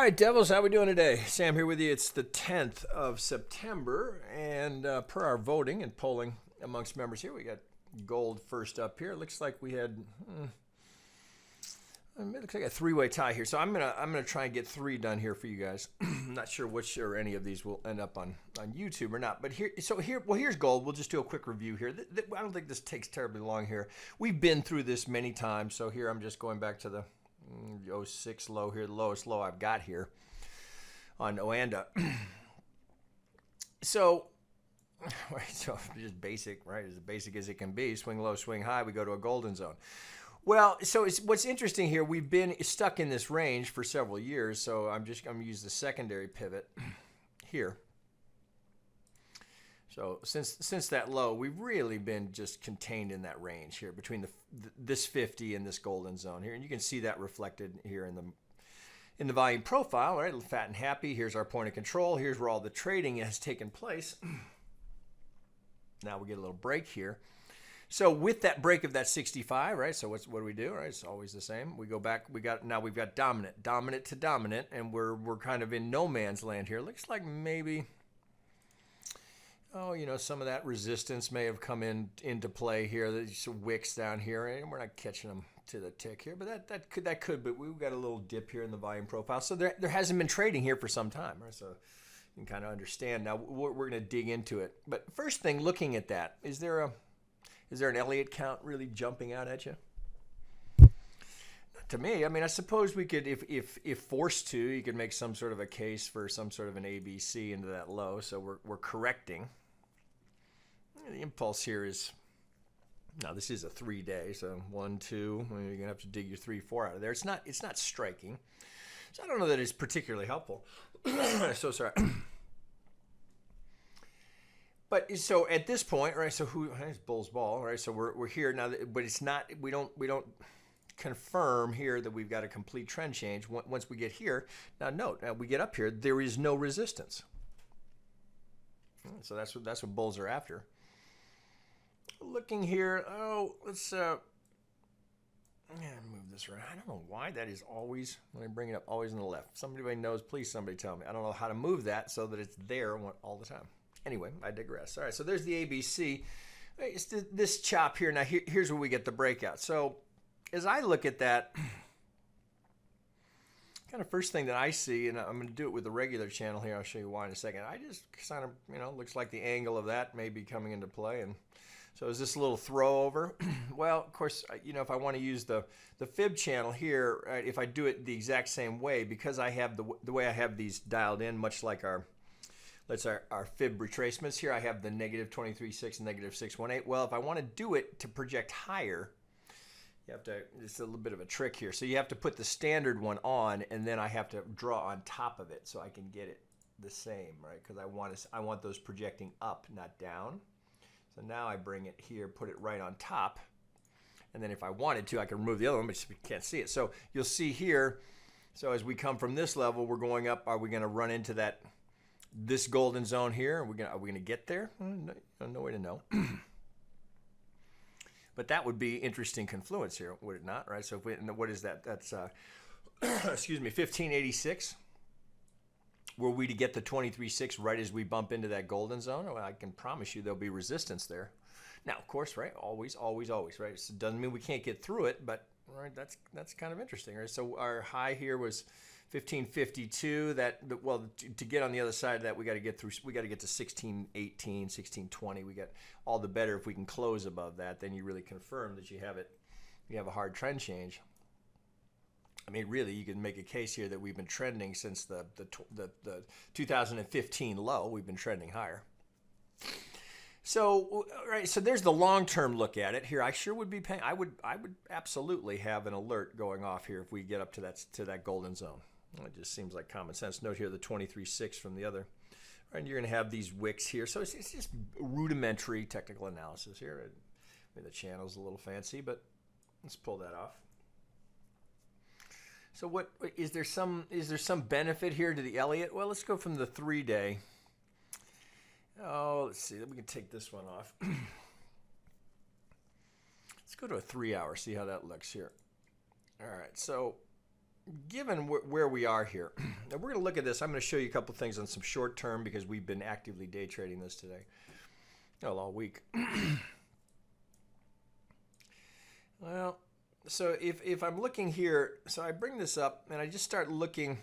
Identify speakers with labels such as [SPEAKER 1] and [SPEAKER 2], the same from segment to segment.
[SPEAKER 1] All right, Devils, how we doing today? Sam here with you. It's the 10th of September, and per our voting and polling amongst members here, we got gold first up here. It looks like we had, it looks like a three-way tie here. So I'm gonna try and get three done here for you guys. I'm not sure which or any of these will end up on YouTube or not. But here's gold. We'll just do a quick review here. I don't think this takes terribly long here. We've been through this many times. So here I'm just going back to the 06 low here, the lowest low I've got here on Oanda. So just basic, right? As basic as it can be. Swing low, swing high. We go to a golden zone. Well, so what's interesting here, we've been stuck in this range for several years. So I'm going to use the secondary pivot here. So since that low, we've really been just contained in that range here between this 50 and this golden zone here, and you can see that reflected here in the volume profile. All right, fat and happy. Here's our point of control. Here's where all the trading has taken place. Now we get a little break here. So with that break of that 65, right? So what do we do? Right, it's always the same. We go back. We've got dominant to dominant, and we're kind of in no man's land here. Looks like maybe. Oh, some of that resistance may have come into play here. There's wicks down here, and we're not catching them to the tick here, but that could. But we've got a little dip here in the volume profile, so there hasn't been trading here for some time, right? So you can kind of understand. Now we're going to dig into it. But first thing, looking at that, is there an Elliott count really jumping out at you? Not to me. I mean, I suppose we could, if forced to, you could make some sort of a case for some sort of an ABC into that low. So we're correcting. The impulse here is, now this is a 3-day, so 1, 2, you're going to have to dig your 3, 4 out of there. It's not striking. So I don't know that it's particularly helpful. So sorry. But so at this point, right, so it's bull's ball, right? So we're here now, but it's not, we don't confirm here that we've got a complete trend change. Once we get here, now note, we get up here, there is no resistance. So that's what bulls are after. Looking here, let's move this around. I don't know why that is always, when I bring it up, always on the left. Somebody knows, please somebody tell me. I don't know how to move that so that it's there all the time. Anyway, I digress. All right, so there's the ABC. It's this chop here. Now here's where we get the breakout. So as I look at that, kind of first thing that I see, and I'm going to do it with the regular channel here. I'll show you why in a second. I just kind of, looks like the angle of that may be coming into play. And so is this a little throw over? Well, of course, if I want to use the fib channel here, right, if I do it the exact same way, because I have the way I have these dialed in, much like our fib retracements here, I have the -23.6 and -618. Well, if I want to do it to project higher, you have to, it's a little bit of a trick here. So you have to put the standard one on, and then I have to draw on top of it so I can get it the same, right? Because I want those projecting up, not down. So now I bring it here, put it right on top, and then if I wanted to, I can remove the other one, but you can't see it. So you'll see here, so as we come from this level, we're going up. Are we going to run into this golden zone here? Are we going to get there? No way to know. But that would be interesting confluence here, would it not? Right. So what is that? That's excuse me, 1586. Were we to get the 23.6 right as we bump into that golden zone? Well, I can promise you there'll be resistance there. Now, of course, right? Always, right? So it doesn't mean we can't get through it, but right, that's kind of interesting, right? So our high here was 1552. To get on the other side of that, we got to get to 1618, 1620. We got all the better if we can close above that. Then you really confirm that you have a hard trend change. I mean, really, you can make a case here that we've been trending since the 2015 low. We've been trending higher. So, right, so there's the long-term look at it here. I sure would be paying. I would absolutely have an alert going off here if we get up to that golden zone. It just seems like common sense. Note here the 23.6 from the other. And you're going to have these wicks here. So it's just rudimentary technical analysis here. I mean, the channel's a little fancy, but let's pull that off. So what is there some benefit here to the Elliott? Well, let's go from the 3-day. Oh, let's see. We can take this one off. Let's go to a 3-hour. See how that looks here. All right. So given where we are here, and we're going to look at this. I'm going to show you a couple things on some short term because we've been actively day trading this today, well, all week. Well, so if I'm looking here, so I bring this up and I just start looking.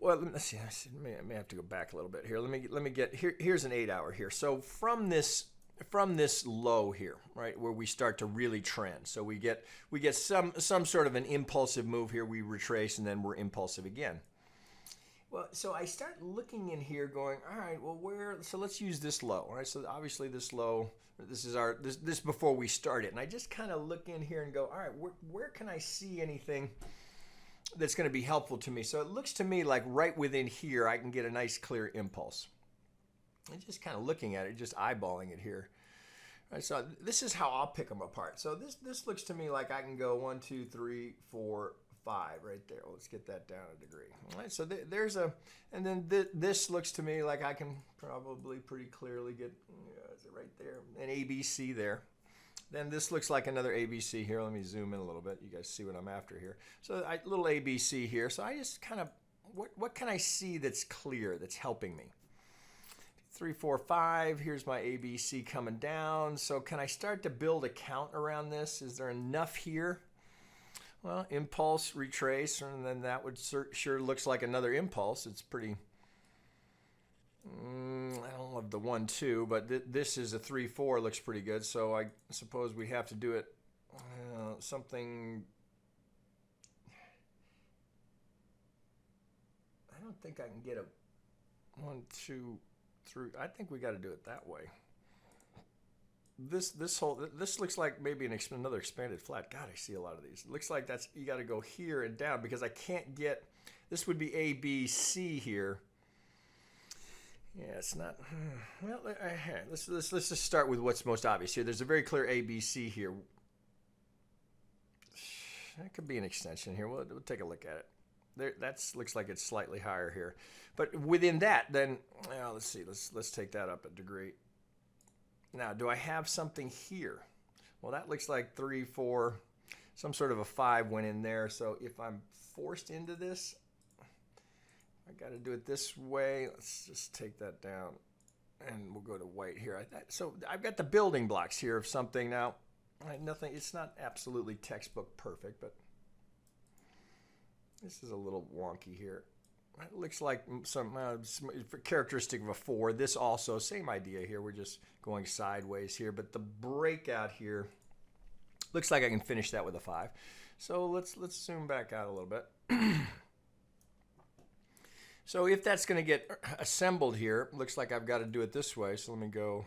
[SPEAKER 1] Well, let's see. I may have to go back a little bit here. Let me get here. Here's an 8 hour here. So from this low here, right, where we start to really trend. So we get some sort of an impulsive move here. We retrace and then we're impulsive again. Well, so I start looking in here, going, all right, well, so let's use this low. All right, so obviously this low. This is this before we start it, and I just kind of look in here and go, all right, where can I see anything that's going to be helpful to me? So it looks to me like right within here I can get a nice clear impulse. And just kind of looking at it, just eyeballing it here. All right, so this is how I'll pick them apart. So this looks to me like I can go 1, 2, 3, 4, 5 right there. Let's get that down a degree. All right, so there's a, and then this looks to me like I can probably pretty clearly get, is it right there, an ABC there. Then this looks like another ABC here. Let me zoom in a little bit. You guys see what I'm after here. So little ABC here. So I just kind of, what can I see that's clear, that's helping me? 3, 4, 5. Here's my ABC coming down. So can I start to build a count around this? Is there enough here? Well, impulse, retrace, and then that would sure looks like another impulse. It's pretty, I don't love the 1, 2, but this is a 3, 4, looks pretty good. So I suppose we have to do it something. I don't think I can get a 1, 2, 3. I think we got to do it that way. This looks like maybe another expanded flat. God, I see a lot of these. It looks like you got to go here and down because I can't get. This would be A, B, C here. Yeah, it's not. Well, let's just start with what's most obvious here. There's a very clear A, B, C here. That could be an extension here. We'll take a look at it. There, looks like it's slightly higher here, but within that, then let's see. Let's take that up a degree. Now, do I have something here? Well, that looks like 3, 4, some sort of a 5 went in there. So if I'm forced into this, I got to do it this way. Let's just take that down, and we'll go to white here. So I've got the building blocks here of something now. Nothing. It's not absolutely textbook perfect, but this is a little wonky here. It looks like some characteristic of a 4. This also, same idea here. We're just going sideways here, but the breakout here looks like I can finish that with a 5. So let's zoom back out a little bit. So if that's going to get assembled here, looks like I've got to do it this way. So let me go.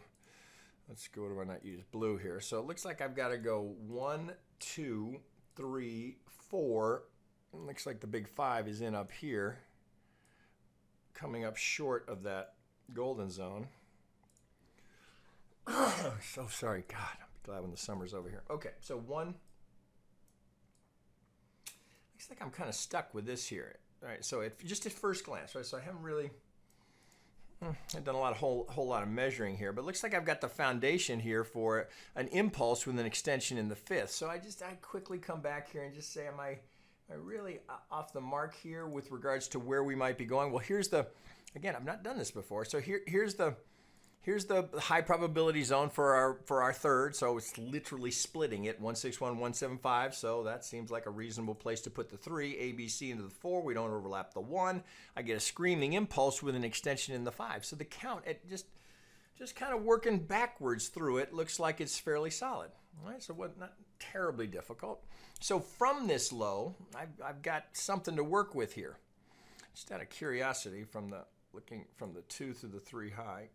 [SPEAKER 1] Let's go to not use blue here. So it looks like I've got to go 1, 2, 3, 4. It looks like the big 5 is in up here, coming up short of that golden zone. So sorry. God, I'll be glad when the summer's over here. Okay, so 1. Looks like I'm kind of stuck with this here. All right, so just at first glance, right? So I haven't really I've done a whole lot of measuring here, but it looks like I've got the foundation here for an impulse with an extension in the 5th. So I quickly come back here and just say, am I really off the mark here with regards to where we might be going? Well, again, I've not done this before. So here's the high probability zone for our 3rd. So it's literally splitting it, 161, 175. So that seems like a reasonable place to put the 3, ABC into the 4. We don't overlap the 1. I get a screaming impulse with an extension in the 5. So the count, just kind of working backwards through it, looks like it's fairly solid. All right, so not terribly difficult. So from this low, I've got something to work with here. Just out of curiosity, looking from the 2 through the 3 high,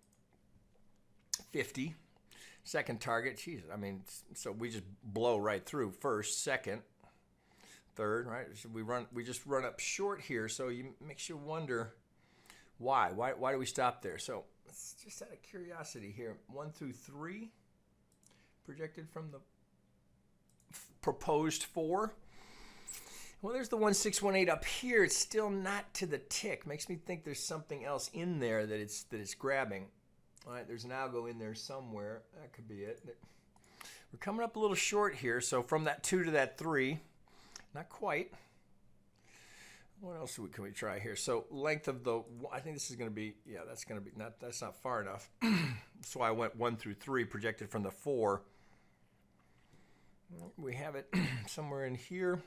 [SPEAKER 1] 50. Second target, geez, I mean, so we just blow right through 1st, 2nd, 3rd, right? So we just run up short here, so it makes you wonder why do we stop there? So it's just out of curiosity here, 1 through 3, projected from the proposed 4. Well, there's the 1618 up here. It's still not to the tick. Makes me think there's something else in there that it's grabbing. All right, there's an algo in there somewhere. That could be it. We're coming up a little short here. So from that 2 to that 3, not quite. What else can we try here? So length of the, I think this is going to be, yeah, that's going to be, that's not far enough. So I went 1 through 3 projected from the 4. We have it somewhere in here.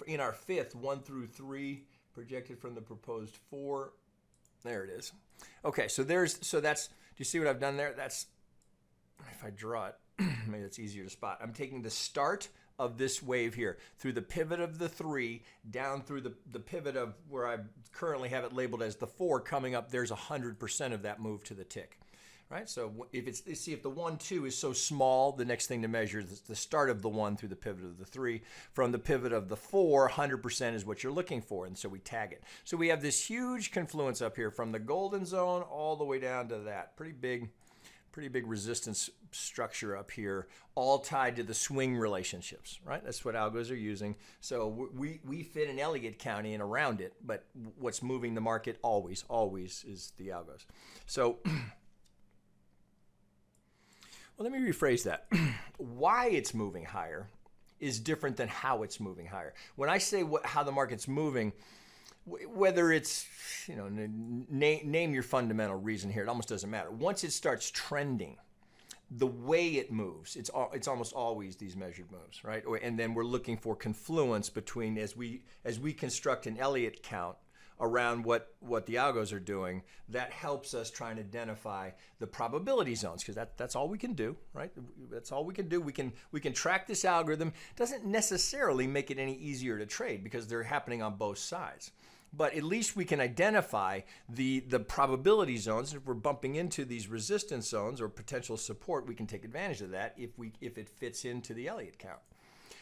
[SPEAKER 1] In our 5th, 1 through 3 projected from the proposed 4. There it is. Okay, so that's, do you see what I've done there? That's, if I draw it, maybe it's easier to spot. I'm taking the start of this wave here through the pivot of the 3 down through the pivot of where I currently have it labeled as the 4 coming up. There's 100% of that move to the tick, right? So if it's, see if the 1, 2 is so small, the next thing to measure is the start of the 1 through the pivot of the 3. From the pivot of the 4, 100% is what you're looking for, and so we tag it. So we have this huge confluence up here from the golden zone all the way down to that. Pretty big resistance structure up here, all tied to the swing relationships, right? That's what algos are using. So we fit an Elliott count in around it, but what's moving the market always is the algos. So, well, let me rephrase that. Why it's moving higher is different than how it's moving higher. When I say how the market's moving, whether it's, you know, name your fundamental reason here, it almost doesn't matter. Once it starts trending, the way it moves, it's almost always these measured moves, right? And then we're looking for confluence between, as we construct an Elliott count around what the algos are doing, that helps us try and identify the probability zones, because that's all we can do, right? That's all we can do. We can track this algorithm. Doesn't necessarily make it any easier to trade because they're happening on both sides. But at least we can identify the probability zones. If we're bumping into these resistance zones or potential support, we can take advantage of that if it fits into the Elliott count.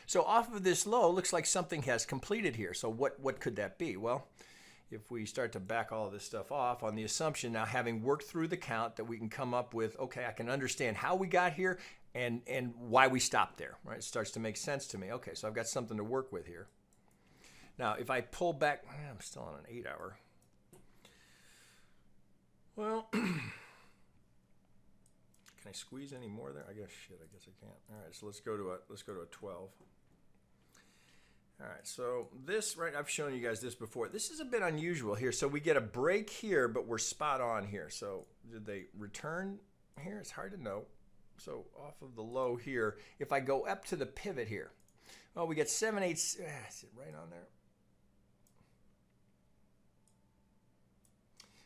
[SPEAKER 1] So off of this low, looks like something has completed here. So what could that be? Well, if we start to back all of this stuff off on the assumption, now having worked through the count, that we can come up with, okay, I can understand how we got here and why we stopped there, right? It starts to make sense to me. Okay, so I've got something to work with here. Now, if I pull back, I'm still on an 8-hour. Well, can I squeeze any more there? I guess I can't. All right, so let's go to a 12. All right, so this, right, I've shown you guys this before. This is a bit unusual here. So we get a break here, but we're spot on here. So did they return here? It's hard to know. So off of the low here, if I go up to the pivot here, well, we get 7, 8, is it right on there?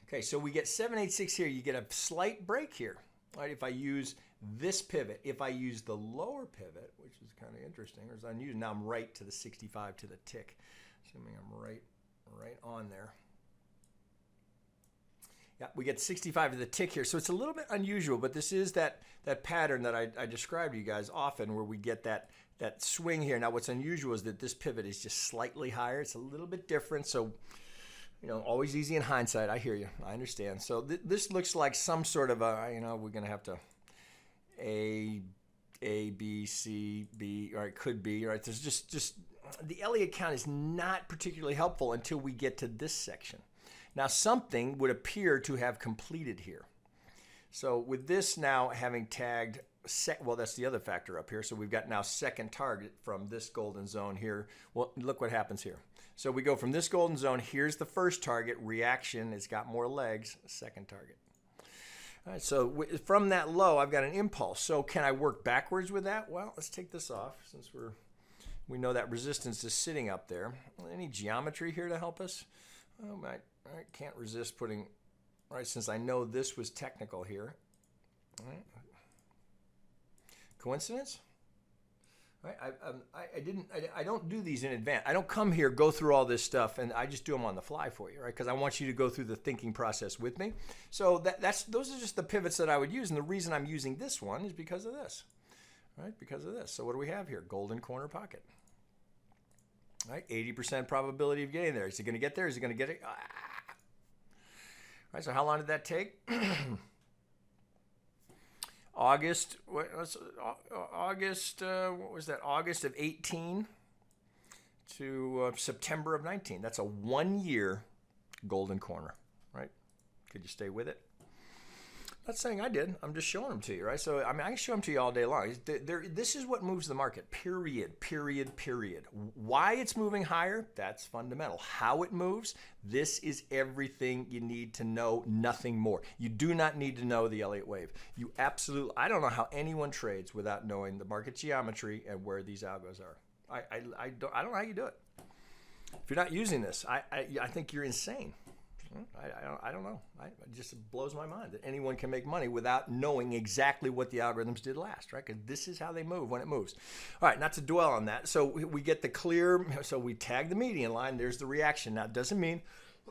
[SPEAKER 1] Okay, so we get 786 here. You get a slight break here, right? If I use this pivot, if I use the lower pivot, which is kind of interesting, or as I'm using, now I'm right to the 65 to the tick, assuming I'm right on there. Yeah, we get 65 to the tick here. So it's a little bit unusual, but this is that pattern that I described to you guys often, where we get that swing here. Now what's unusual is that this pivot is just slightly higher. It's a little bit different. So, you know, always easy in hindsight. I hear you. I understand. So this looks like some sort of a, you know, we're going to have to A, B, C, B, or it could be, right? There's just the Elliott count is not particularly helpful until we get to this section. Now something would appear to have completed here. So with this now having tagged, well, that's the other factor up here. So we've got now second target from this golden zone here. Well, look what happens here. So we go from this golden zone, here's the first target, reaction, it's got more legs, second target. All right, so from that low, I've got an impulse. So can I work backwards with that? Well, let's take this off since we know that resistance is sitting up there. Any geometry here to help us? Oh, I can't resist putting, right, since I know this was technical here. All right. Coincidence? Right? I don't do these in advance. I don't come here, go through all this stuff, and I just do them on the fly for you, right? Because I want you to go through the thinking process with me. So those are just the pivots that I would use, and the reason I'm using this one is because of this, right? Because of this. So what do we have here? Golden corner pocket, right? 80% probability of getting there. Is it going to get there? Is it going to get it? Right. So how long did that take? August, what was that? August of 18 to September of 19. That's a 1 year golden corner, right? Could you stay with it? not saying I did. I'm just showing them to you, right? So, I mean, I can show them to you all day long. This is what moves the market, period, period, period. Why it's moving higher, that's fundamental. How it moves, this is everything you need to know, nothing more. You do not need to know the Elliott wave. You absolutely, I don't know how anyone trades without knowing the market geometry and where these algos are. I don't know how you do it. If you're not using this, I think you're insane. I don't know. It just blows my mind that anyone can make money without knowing exactly what the algorithms did last, right? Because this is how they move when it moves. All right, not to dwell on that. So we get the clear, so we tag the median line. There's the reaction. Now, it doesn't mean,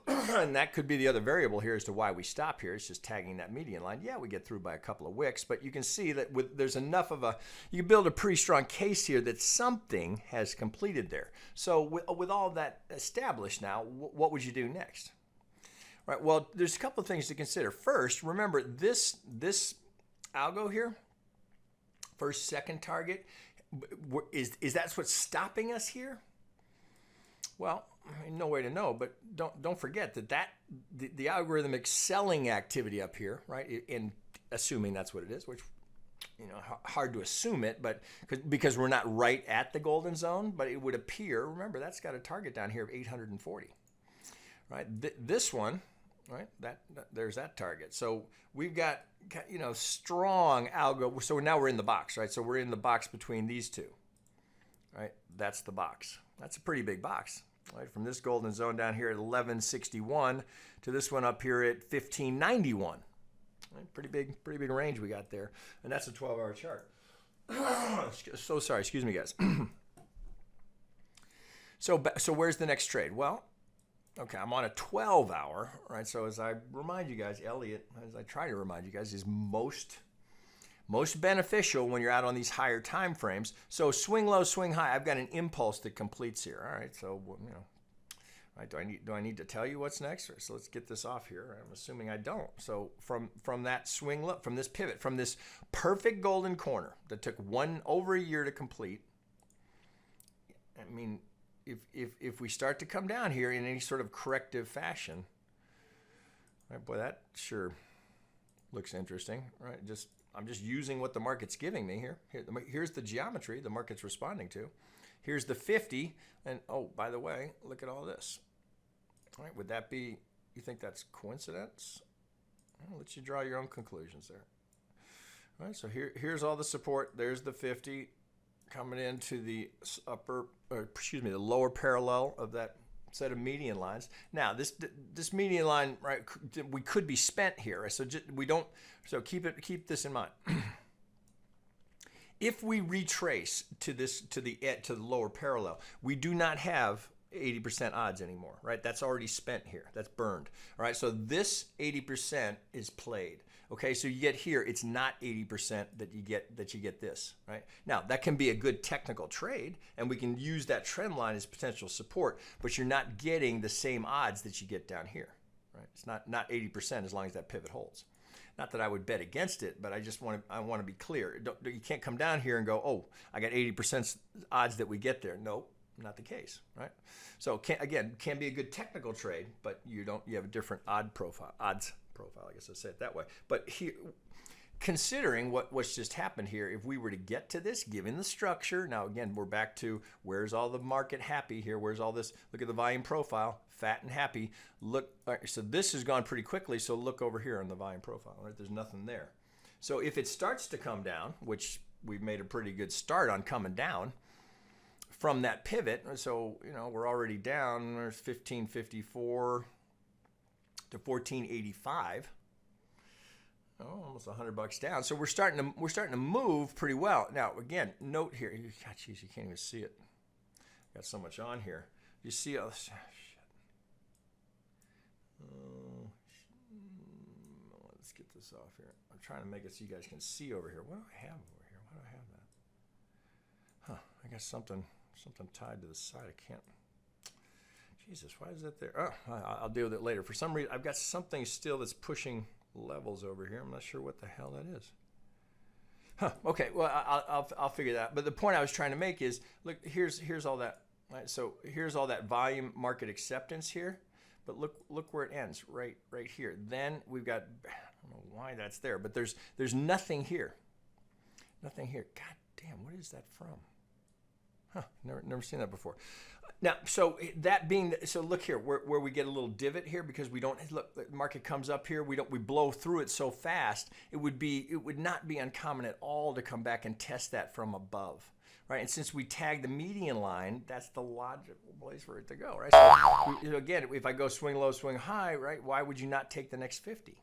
[SPEAKER 1] and that could be the other variable here as to why we stop here. It's just tagging that median line. Yeah, we get through by a couple of wicks, but you can see that there's enough of you can build a pretty strong case here that something has completed there. So with all that established now, what would you do next? Right, well, there's a couple of things to consider. First, remember this algo here, first, second target, is that what's stopping us here? Well, I mean, no way to know, but don't forget that the algorithmic selling activity up here, right? In assuming that's what it is, which hard to assume it, but because we're not right at the golden zone, but it would appear. Remember, that's got a target down here of 840, right? This one. Right, there's that target. So we've got strong algo. So now we're in the box, right? So we're in the box between these two, right? That's the box. That's a pretty big box, right? From this golden zone down here at 1161 to this one up here at 1591. Right? Pretty big range we got there, and that's a 12-hour chart. So sorry, excuse me, guys. So where's the next trade? Well. Okay, I'm on a 12-hour, right? So as I remind you guys, Elliott, as I try to remind you guys, is most beneficial when you're out on these higher time frames. So swing low, swing high. I've got an impulse that completes here. All right, so right? Do I need to tell you what's next? So let's get this off here. I'm assuming I don't. So from that swing low, from this pivot, from this perfect golden corner that took over a year to complete. I mean. If we start to come down here in any sort of corrective fashion, right, boy, that sure looks interesting, right? I'm just using what the market's giving me here. Here's the geometry the market's responding to. Here's the 50, and oh, by the way, look at all this. All right, would that be? You think that's coincidence? I'll let you draw your own conclusions there. All right, so here's all the support. There's the 50. Coming into the the lower parallel of that set of median lines. Now, this median line, right? We could be spent here, right? So keep this in mind. If we retrace to the lower parallel, we do not have 80% odds anymore, right? That's already spent here. That's burned. All right. So this 80% is played. Okay, so you get here, it's not 80% that you get this, right? Now, that can be a good technical trade, and we can use that trend line as potential support, but you're not getting the same odds that you get down here, right? It's not 80% as long as that pivot holds. Not that I would bet against it, but I want to be clear. You can't come down here and go, oh, I got 80% odds that we get there. Nope, not the case, right? So can be a good technical trade, but you have a different odds profile, I guess I'll say it that way. But here, considering what's just happened here, if we were to get to this, given the structure, now again, we're back to where's all the market happy here? Where's all this? Look at the volume profile, fat and happy. Look, so this has gone pretty quickly, so look over here on the volume profile, right? There's nothing there. So if it starts to come down, which we've made a pretty good start on coming down from that pivot, so, we're already down, there's 1554 to 1485. Oh, almost $100 down. So we're starting to move pretty well. Now, again, note here. God, geez, you can't even see it. Got so much on here. You see all this? Shit. Let's get this off here. I'm trying to make it so you guys can see over here. What do I have over here? Why do I have that? Huh? I got something tied to the side. I can't. Jesus, why is that there? Oh, I'll deal with it later. For some reason, I've got something still that's pushing levels over here. I'm not sure what the hell that is. Huh. Okay. Well, I'll figure that out. But the point I was trying to make is, look, here's all that. Right. So here's all that volume market acceptance here. But look where it ends. Right here. Then we've got don't know why that's there, but there's nothing here. Nothing here. God damn, what is that from? Huh, never seen that before. Now, so that being, so look here, where we get a little divot here because we don't, look, the market comes up here, we blow through it so fast, it would not be uncommon at all to come back and test that from above, right? And since we tag the median line, that's the logical place for it to go, right? So again, if I go swing low, swing high, right, why would you not take the next 50?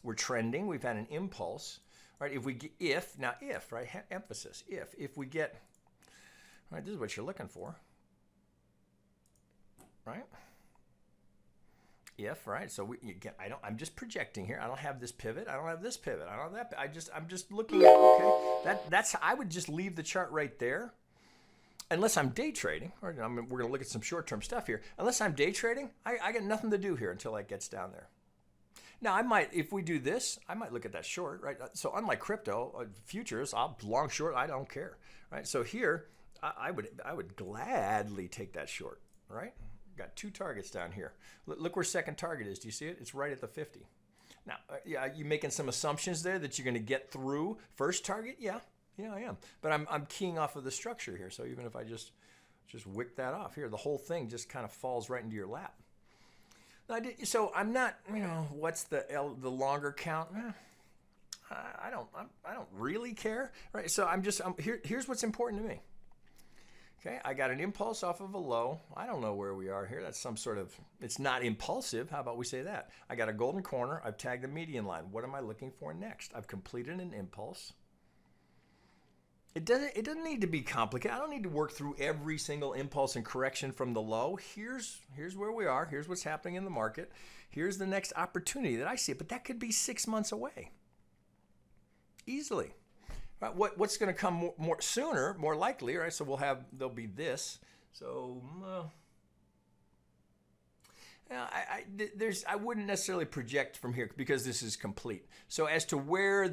[SPEAKER 1] We're trending, we've had an impulse, right? If we get, right, emphasis, if we get, right, this is what you're looking for. Right? If, right? So I'm just projecting here. I don't have this pivot. I don't have this pivot. I don't have that. I'm just looking at, okay, I would just leave the chart right there. Unless I'm day trading, or we're going to look at some short-term stuff here. Unless I'm day trading, I got nothing to do here until it gets down there. Now, I might, if we do this, I might look at that short, right? So unlike crypto, futures, I'll long short, I don't care, right? So here, I would gladly take that short, right? Got two targets down here. Look where second target is. Do you see it? It's right at the 50. Now, yeah, you making some assumptions there that you're going to get through first target? Yeah, I am. But I'm keying off of the structure here. So even if I just wick that off here, the whole thing just kind of falls right into your lap. So I'm not, what's the longer count? I don't really care, right? So here's what's important to me. Okay, I got an impulse off of a low. I don't know where we are here. That's some sort of, it's not impulsive. How about we say that? I got a golden corner. I've tagged the median line. What am I looking for next? I've completed an impulse. It doesn't need to be complicated. I don't need to work through every single impulse and correction from the low. Here's where we are. Here's what's happening in the market. Here's the next opportunity that I see. But that could be 6 months away. Easily. Right, what's going to come more sooner, more likely, right? So there'll be this. So I wouldn't necessarily project from here because this is complete. So as to where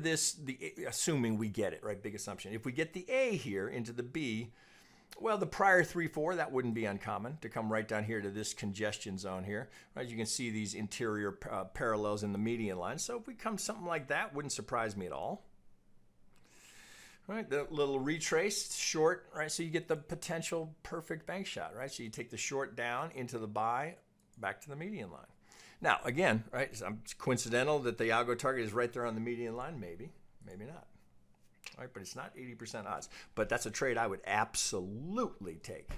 [SPEAKER 1] assuming we get it, right? Big assumption. If we get the A here into the B, well, the prior 3-4, that wouldn't be uncommon to come right down here to this congestion zone here, right? You can see these interior parallels in the median line. So if we come something like that, wouldn't surprise me at all. Right, the little retrace short, right? So you get the potential perfect bank shot, right? So you take the short down into the buy, back to the median line. Now, again, right, it's coincidental that the algo target is right there on the median line. Maybe not. All right, but it's not 80% odds. But that's a trade I would absolutely take.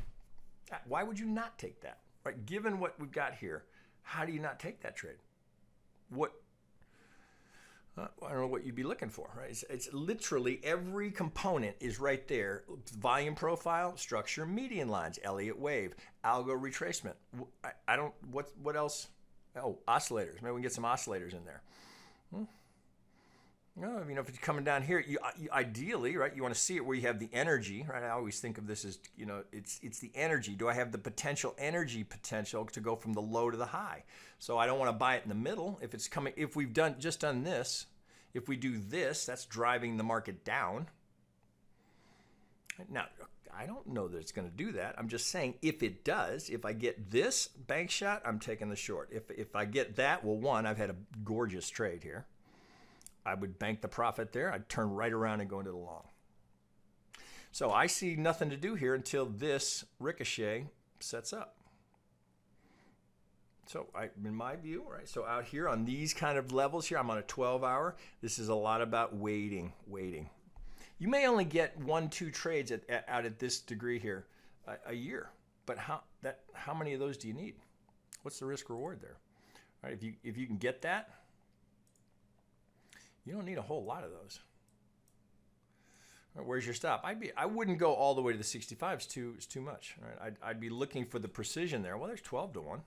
[SPEAKER 1] Why would you not take that? Right? Given what we've got here, how do you not take that trade? I don't know what you'd be looking for, right? It's literally every component is right there. Volume profile, structure, median lines, Elliott Wave, algo retracement. What else? Oh, oscillators. Maybe we can get some oscillators in there. No, if you're coming down here, you ideally, right, you want to see it where you have the energy, right? I always think of this as, it's the energy. Do I have the energy potential to go from the low to the high? So I don't want to buy it in the middle. If we've just done this, if we do this, that's driving the market down. Now, I don't know that it's going to do that. I'm just saying if it does, if I get this bank shot, I'm taking the short. If I get that, well, one, I've had a gorgeous trade here. I would bank the profit there. I'd turn right around and go into the long. So I see nothing to do here until this ricochet sets up. So in my view, right, so out here on these kind of levels here, I'm on a 12-hour. This is a lot about waiting. You may only get 1-2 trades out at this degree here a year, but how many of those do you need? What's the risk reward there? Right, if you can get that, you don't need a whole lot of those. Right, where's your stop? I wouldn't go all the way to the 65. It's too much. Right? I'd be looking for the precision there. Well, there's 12 to 1.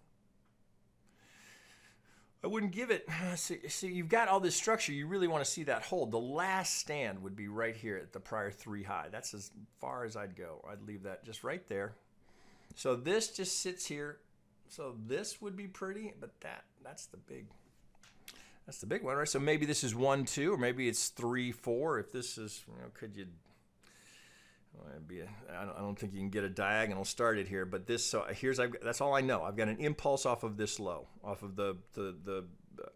[SPEAKER 1] I wouldn't give it. See, you've got all this structure. You really want to see that hold. The last stand would be right here at the prior 3 high. That's as far as I'd go. I'd leave that just right there. So this just sits here. So this would be pretty, but that's the big one, right? So maybe this is 1, 2, or maybe it's 3, 4. If this is, could you? I don't think you can get a diagonal started here, but this. So that's all I know. I've got an impulse off of this low, off of the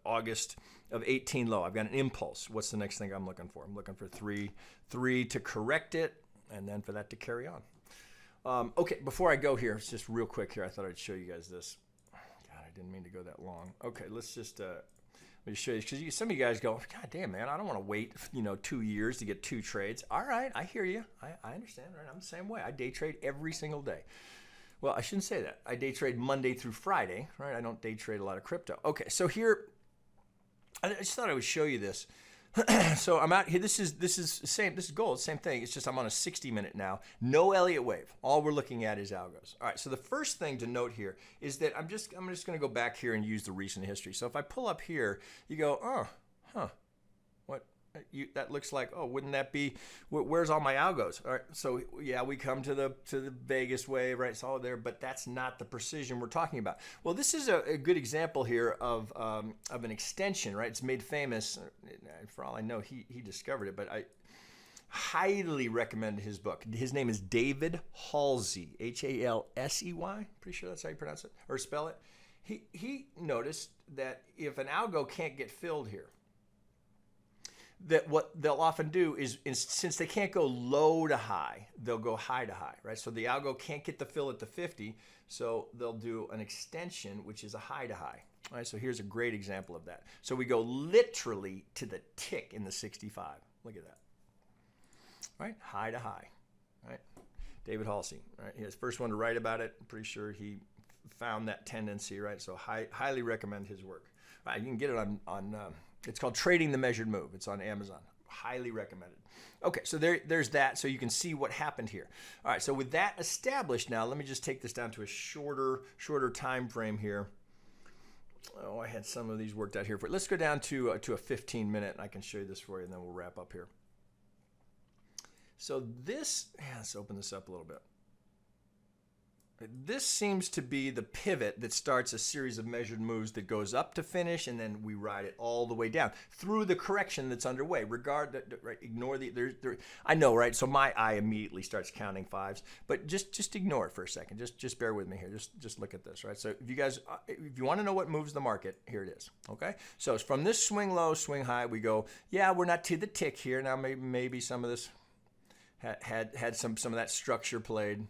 [SPEAKER 1] August of 18 low. I've got an impulse. What's the next thing I'm looking for? I'm looking for three to correct it, and then for that to carry on. Okay, before I go here, it's just real quick here. I thought I'd show you guys this. God, I didn't mean to go that long. Okay, let's just let me show you, because some of you guys go, God damn, man, I don't want to wait 2 years to get 2 trades. All right, I hear you. I understand. Right? I'm the same way. I day trade every single day. Well, I shouldn't say that. I day trade Monday through Friday, right? I don't day trade a lot of crypto. Okay, so here, I just thought I would show you this. So I'm out here. This is same. This is gold. Same thing. It's just I'm on a 60-minute now. No Elliott Wave. All we're looking at is algos. All right. So the first thing to note here is that I'm just going to go back here and use the recent history. So if I pull up here, you go, oh, huh, what? That looks like, oh, wouldn't that be? Where's all my algos? All right. So yeah, we come to the Vegas wave, right? It's all there, but that's not the precision we're talking about. Well, this is a good example here of an extension, right? It's made famous. For all I know, he discovered it, but I highly recommend his book. His name is David Halsey, Halsey. Pretty sure that's how you pronounce it or spell it. He noticed that if an algo can't get filled here, that what they'll often do is since they can't go low to high, they'll go high to high, right? So the algo can't get the fill at the 50, so they'll do an extension, which is a high to high. All right, so here's a great example of that. So we go literally to the tick in the 65. Look at that, right? High to high, right? David Halsey, right? He was the first one to write about it. I'm pretty sure he found that tendency, right? So highly recommend his work. All right, you can get it on it's called Trading the Measured Move. It's on Amazon. Highly recommended. Okay, so there's that, so you can see what happened here. All right, so with that established now, let me just take this down to a shorter time frame here. Oh, I had some of these worked out here. Let's go down to a 15-minute, and I can show you this for you, and then we'll wrap up here. So this, let's open this up a little bit. This seems to be the pivot that starts a series of measured moves that goes up to finish, and then we ride it all the way down through the correction that's underway. Right? Ignore I know, right? So my eye immediately starts counting fives, but just ignore it for a second. Just bear with me here. Just look at this, right? So if you want to know what moves the market, here it is. Okay. So from this swing low, swing high, we go. Yeah, we're not to the tick here now. Maybe some of this had some of that structure played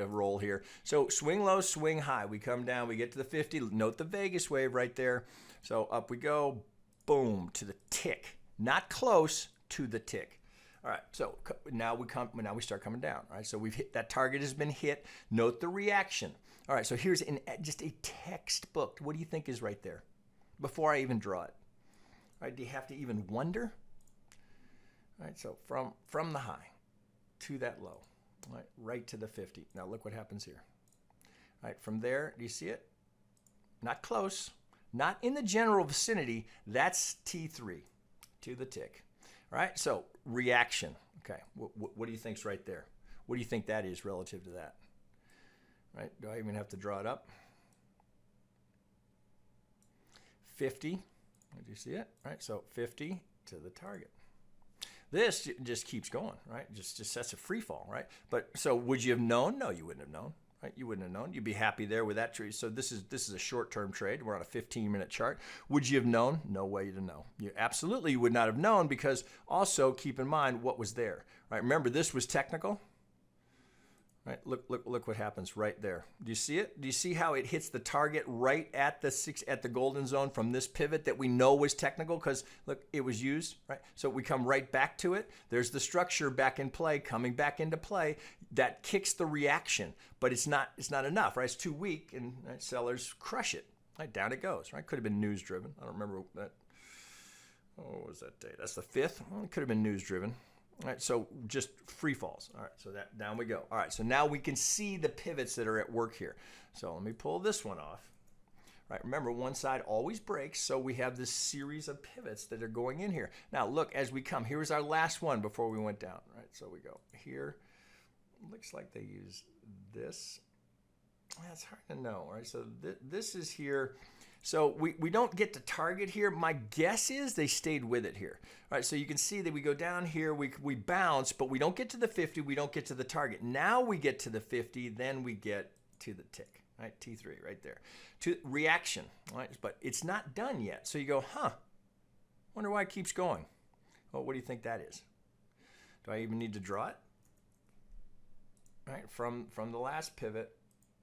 [SPEAKER 1] a role here. So swing low, swing high. We come down, we get to the 50. Note the Vegas wave right there. So up we go, boom, to the tick. Not close, to the tick. All right, so now we start coming down. All right, so we've hit that target has been hit. Note the reaction. All right, so here's just a textbook. What do you think is right there? Before I even draw it. All right, do you have to even wonder? All right, so from the high to that low. Right to the 50. Now look what happens here. All right, from there, do you see it? Not close, not in the general vicinity. That's T3, to the tick. All right, so reaction. Okay, what do you think's right there? What do you think that is relative to that? All right, do I even have to draw it up? 50. Do you see it? All right, so 50 to the target. This just keeps going, right? Just sets a free fall, right? But so would you have known? No, you wouldn't have known, right? You wouldn't have known. You'd be happy there with that trade. So this is a short-term trade. We're on a 15-minute chart. Would you have known? No way to know. You absolutely would not have known, because also keep in mind what was there, right? Remember, this was technical. Right, look what happens right there. Do you see it? Do you see how it hits the target right at the golden zone from this pivot that we know was technical, because look, it was used, right? So we come right back to it. There's the structure back in play, coming back into play. That kicks the reaction, but it's not enough, right? It's too weak, and right, sellers crush it. Right, down it goes, right? Could have been news driven. I don't remember that. Oh, what was that date? That's the 5th. Well, it could have been news driven. All right, so just free falls. All right, so that down we go. All right, so now we can see the pivots that are at work here. So let me pull this one off. All right, remember, one side always breaks, so we have this series of pivots that are going in here. Now look, as we come, here's our last one before we went down. Right, so we go here. Looks like they use this. That's hard to know. All right, so this is here. So we don't get to target here. My guess is they stayed with it here. All right, so you can see that we go down here, we bounce, but we don't get to the 50, we don't get to the target. Now we get to the 50, then we get to the tick. right? T3 right there. To reaction, right? But it's not done yet. So you go, huh, wonder why it keeps going. Well, what do you think that is? Do I even need to draw it? Right, from the last pivot,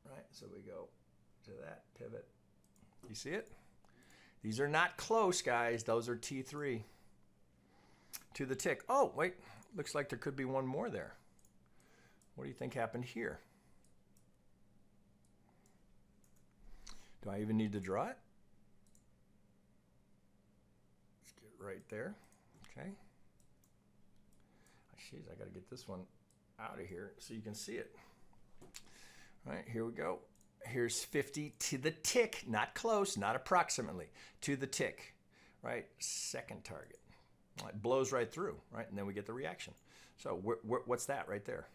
[SPEAKER 1] right? So we go to that pivot. You see it? These are not close, guys. Those are T3 to the tick. Oh, wait, looks like there could be one more there. What do you think happened here? Do I even need to draw it? Let's get right there. Okay. Jeez, I got to get this one out of here so you can see it. All right, here we go. Here's 50 to the tick, not close, not approximately, to the tick, right? Second target. It blows right through, right? And then we get the reaction. So what's that right there?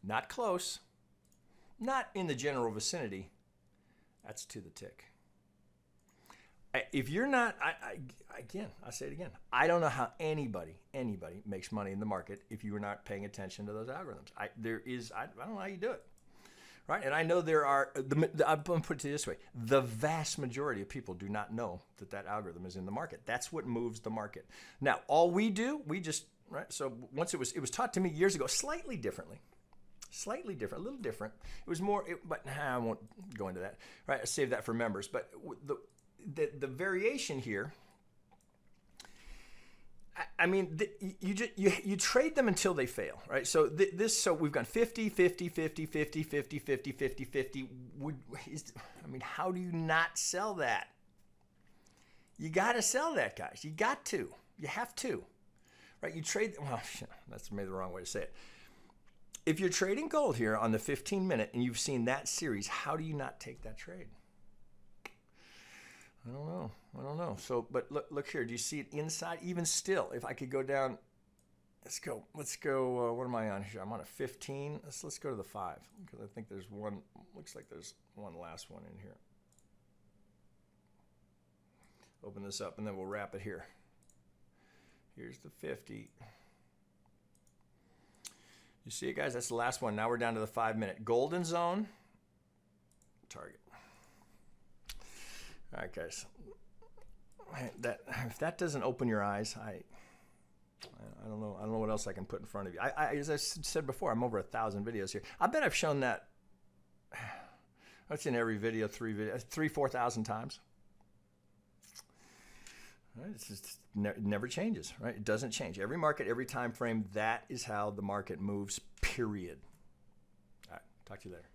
[SPEAKER 1] Not close, not in the general vicinity. That's to the tick. If you're not, again, I'll say it again. I don't know how anybody makes money in the market if you are not paying attention to those algorithms. I don't know how you do it, right? And I know there are, I'm going to put it this way. The vast majority of people do not know that algorithm is in the market. That's what moves the market. Now, all we do, we just, right? So once it was taught to me years ago, slightly differently, a little different. It was more, but I won't go into that, right? I save that for members. But the variation here, I mean, you trade them until they fail, right? So so we've gone 50, 50, 50, 50, 50, 50, 50, 50. I mean, how do you not sell that? You got to sell that, guys. You got to. You have to, right? You trade, well, that's maybe the wrong way to say it. If you're trading gold here on the 15-minute and you've seen that series, how do you not take that trade? I don't know. So, but look here. Do you see it inside? Even still, if I could go down, let's go. What am I on here? I'm on a 15. Let's go to the 5 because I think there's one. Looks like there's one last one in here. Open this up and then we'll wrap it here. Here's the 50. You see it, guys? That's the last one. Now we're down to the 5-minute golden zone. Target. All right, guys. If that doesn't open your eyes, I don't know. I don't know what else I can put in front of you. As I said before, I'm over 1,000 videos here. I bet I've shown that. That's in every video, 4,000 times. Right? It's just it never changes, right? It doesn't change. Every market, every time frame. That is how the market moves. Period. All right. Talk to you later.